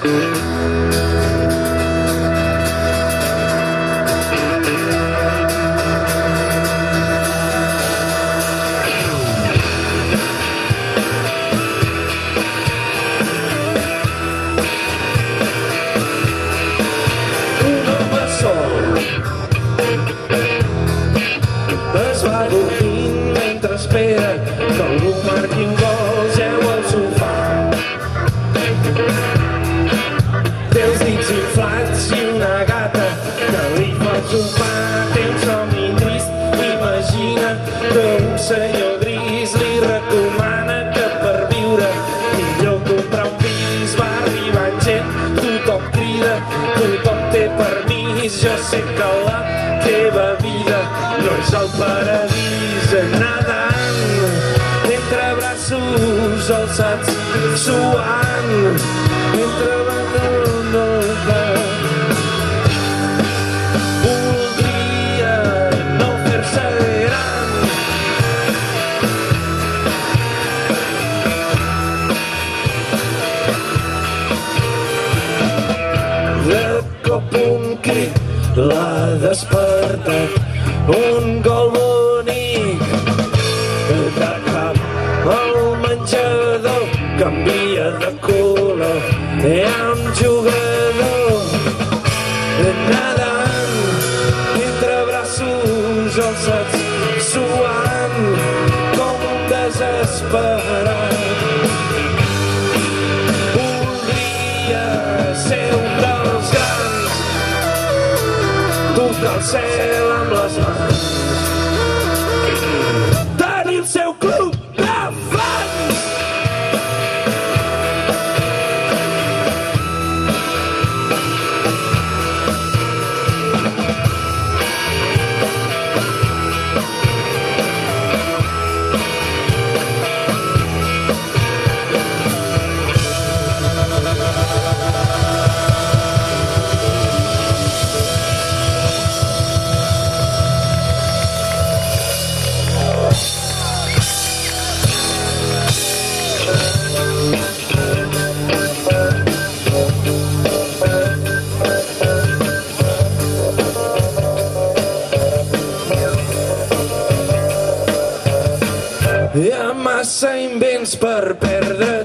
Es va dormint mentre espera que algú marqui un gol, jeu al sofà. Té els dits inflats i una gata que li fa sopar. Té un somni trist, imagina que un senyor gris li recomana que per viure millor comprar un pis. Va arribant gent, tothom crida, tothom té permís. Jo sé que la teva vida no és el paradís. Nedant entre braços alçats, suant entre voldria no fer-se gran. De cop un crit l'ha despertat, un gol bonic de cap al menjador canvia de color. Hi ha un jugador nedant entre braços alçats, suant com un desesperat. Voldria ser un dels grans, tocar el cel amb les mans, tenir el seu club de fans. Hi ha massa invents per perdre